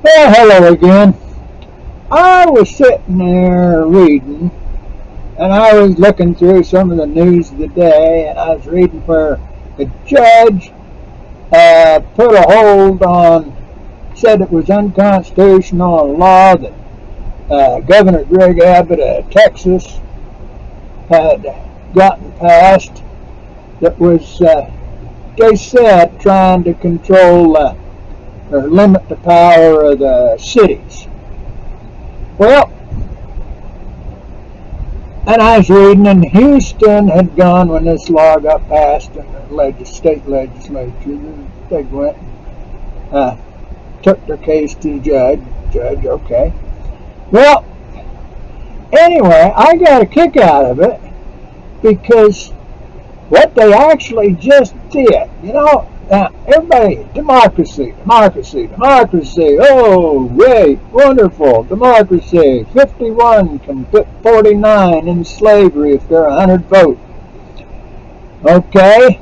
Well, hello again. I was sitting there reading, and I was looking through some of the news of the day, and I was reading where a judge put a hold on, said it was unconstitutional, a law that Governor Greg Abbott of Texas had gotten passed that was, they said, trying to control or limit the power of the cities. Well, and I was reading, and Houston had gone when this law got passed in the state legislature. They went and took their case to the judge. Judge, okay. Well, anyway, I got a kick out of it because what they actually just did, everybody, democracy. Oh, great, wonderful, democracy. 51 can fit 49 in slavery if they're 100 vote. Okay.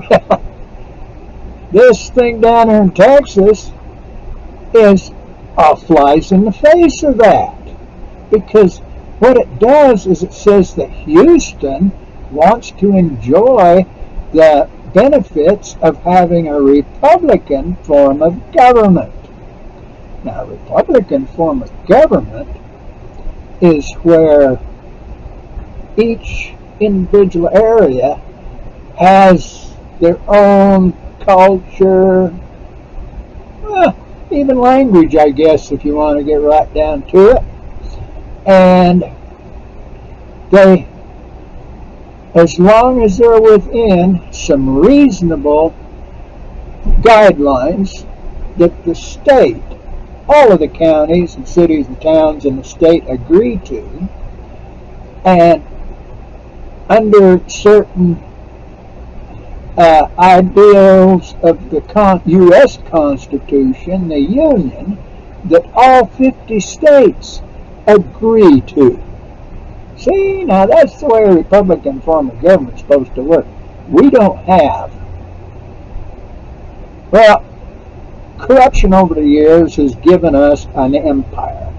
Well, this thing down here in Texas is flies in the face of that. Because what it does is it says that Houston wants to enjoy the benefits of having a Republican form of government. Now, a Republican form of government is where each individual area has their own culture, even language, I guess, if you want to get right down to it. And they, as long as they're within some reasonable guidelines that the state, all of the counties and cities and towns in the state agree to, and under certain ideals of the U.S. Constitution, the Union, that all 50 states agree to. See, now that's the way a Republican form of government is supposed to work. We don't have. Well, corruption over the years has given us an empire.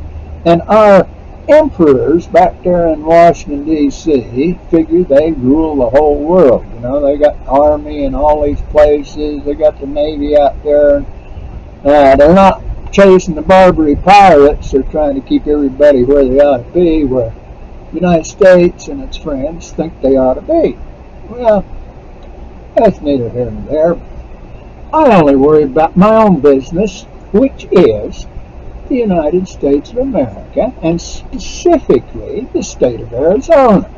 And our emperors back there in Washington, D.C., figure they rule the whole world. They got an army in all these places. They got the Navy out there. They're not chasing the Barbary pirates. They're trying to keep everybody where they ought to be, where the United States and its friends think they ought to be. Well, that's neither here nor there. I only worry about my own business, which is the United States of America, and specifically the state of Arizona.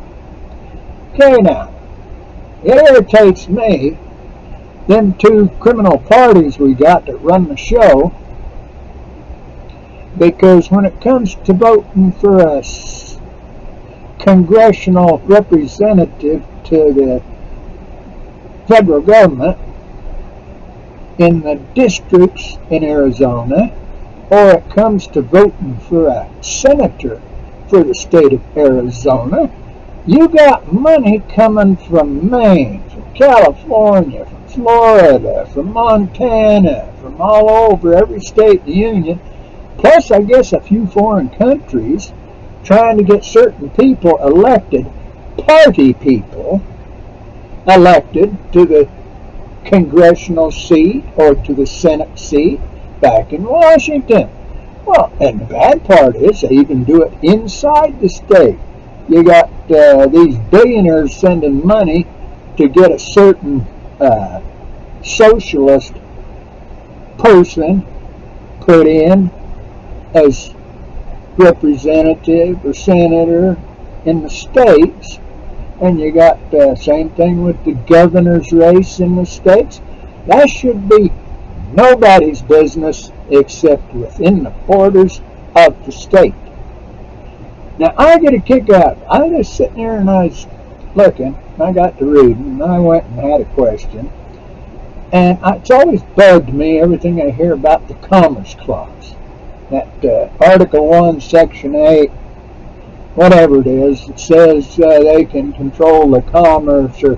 Okay, now, it irritates me, them two criminal parties we got that run the show, because when it comes to voting for a congressional representative to the federal government in the districts in Arizona, or it comes to voting for a senator for the state of Arizona, you got money coming from Maine, from California, from Florida, from Montana, from all over every state in the union, plus I guess a few foreign countries, trying to get certain people elected, party people, elected to the congressional seat or to the Senate seat back in Washington. Well, and the bad part is they even do it inside the state. You got these billionaires sending money to get a certain socialist person put in as representative or senator in the states, and you got the same thing with the governor's race in the states. That should be nobody's business except within the borders of the state. Now, I get a kick out. I was just sitting there and I was looking, and I got to reading, and I went and had a question. And it's always bugged me, everything I hear about the Commerce Clause. That Article 1, Section 8, whatever it is, it says they can control the commerce or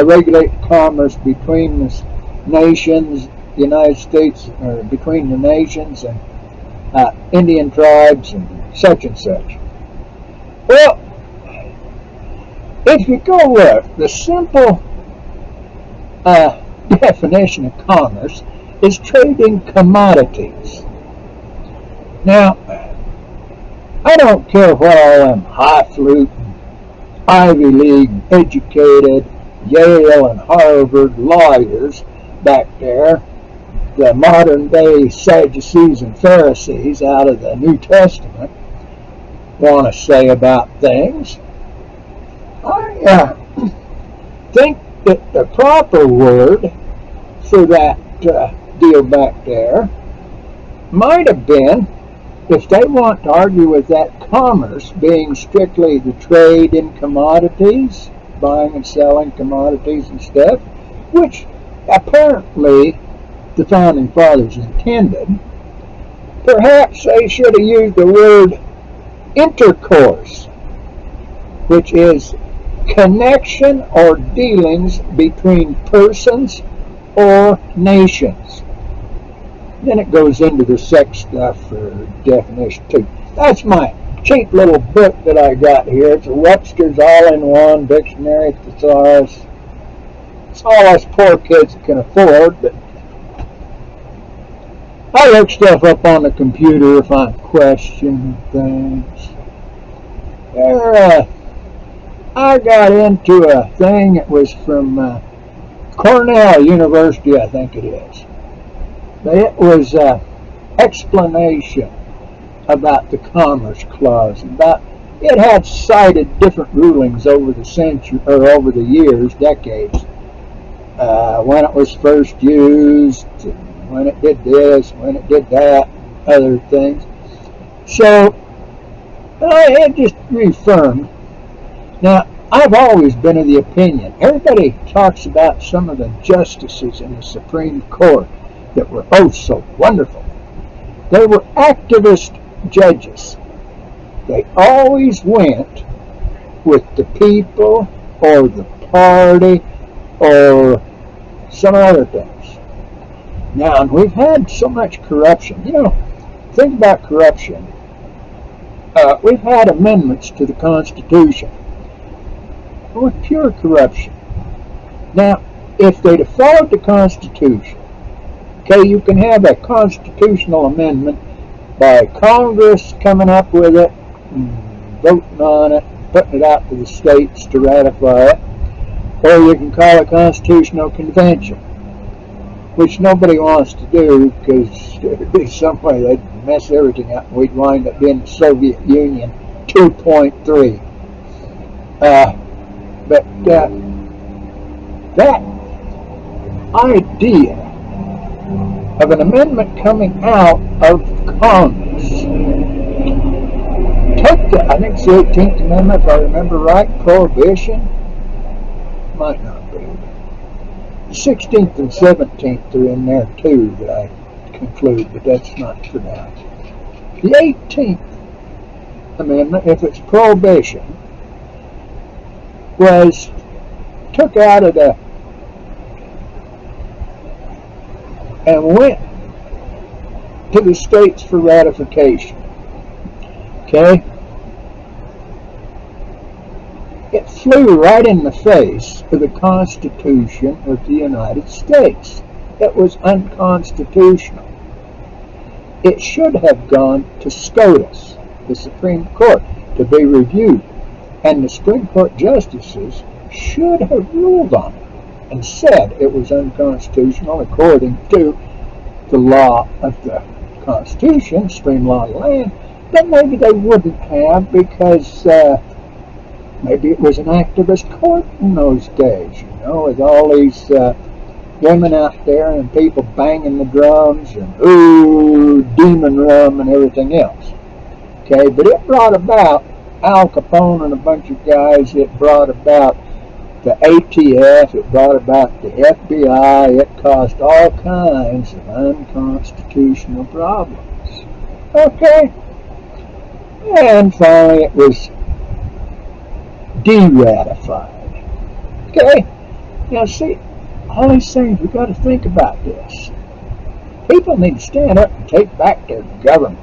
regulate commerce between the nations, the United States, or between the nations and Indian tribes and such and such. Well, if you go with the simple definition of commerce is trading commodities. Now, I don't care what all them highfalutin, Ivy League educated Yale and Harvard lawyers back there, the modern day Sadducees and Pharisees out of the New Testament, want to say about things. I think that the proper word for that deal back there might have been, if they want to argue with that commerce being strictly the trade in commodities, buying and selling commodities and stuff, which apparently the Founding Fathers intended, perhaps they should have used the word intercourse, which is connection or dealings between persons or nations. Then it goes into the sex stuff for definition too. That's my cheap little book that I got here. It's a Webster's all-in-one dictionary thesaurus. It's all us poor kids can afford, but I look stuff up on the computer if I'm questioning things. I got into a thing that was from Cornell University, I think it is. But it was an explanation about the Commerce Clause. It had cited different rulings over the century or over the years, decades, when it was first used, when it did this, when it did that, other things. So it just reaffirmed. Now, I've always been of the opinion, everybody talks about some of the justices in the Supreme Court that were oh so wonderful. They were activist judges. They always went with the people or the party or some other things. Now, and we've had so much corruption. You know, think about corruption. We've had amendments to the Constitution with pure corruption. Now, if they'd have followed the Constitution, okay, you can have a constitutional amendment by Congress coming up with it, voting on it, putting it out to the states to ratify it, or you can call it Constitutional Convention, which nobody wants to do because there'd be some way they'd mess everything up and we'd wind up being the Soviet Union 2.3. But that idea of an amendment coming out of Congress, take I think it's the 18th Amendment, if I remember right, prohibition, might not be. The 16th and 17th are in there too that I conclude, but that's not for now. The 18th Amendment, if it's prohibition, was took out of the and went to the states for ratification. Okay? It flew right in the face of the Constitution of the United States. It was unconstitutional. It should have gone to SCOTUS, the Supreme Court, to be reviewed. And the Supreme Court justices should have ruled on it and said it was unconstitutional according to the law of the Constitution, supreme law of the land. But maybe they wouldn't have because maybe it was an activist court in those days, you know, with all these women out there and people banging the drums and ooh, demon rum and everything else. Okay, but it brought about Al Capone and a bunch of guys. It brought about the ATF, it brought about the FBI, it caused all kinds of unconstitutional problems. Okay? And finally it was de-ratified. Okay? Now see, all these things, we've got to think about this. People need to stand up and take back their government.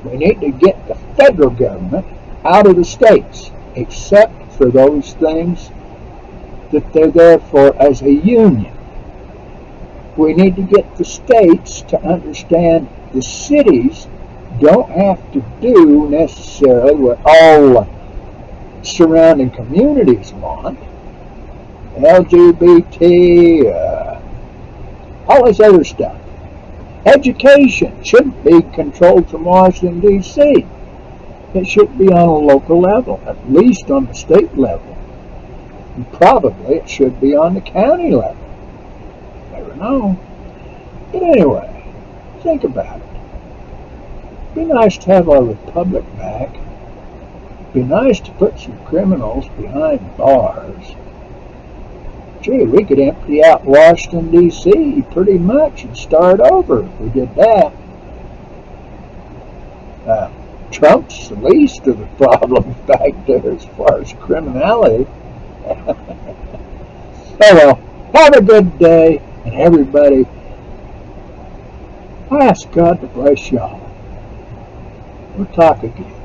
We need to get the federal government out of the states, except for those things that they're there for as a union. We need to get the states to understand the cities don't have to do necessarily what all surrounding communities want. LGBT, all this other stuff. Education shouldn't be controlled from Washington, D.C. It should be on a local level, at least on the state level. And probably it should be on the county level. Never know. But anyway, think about it. It'd be nice to have our republic back. It'd be nice to put some criminals behind bars. Gee, we could empty out Washington, D.C. pretty much and start over if we did that. Trump's the least of the problems back there as far as criminality. Oh well, have a good day, and everybody, I ask God to bless y'all. We'll talk again.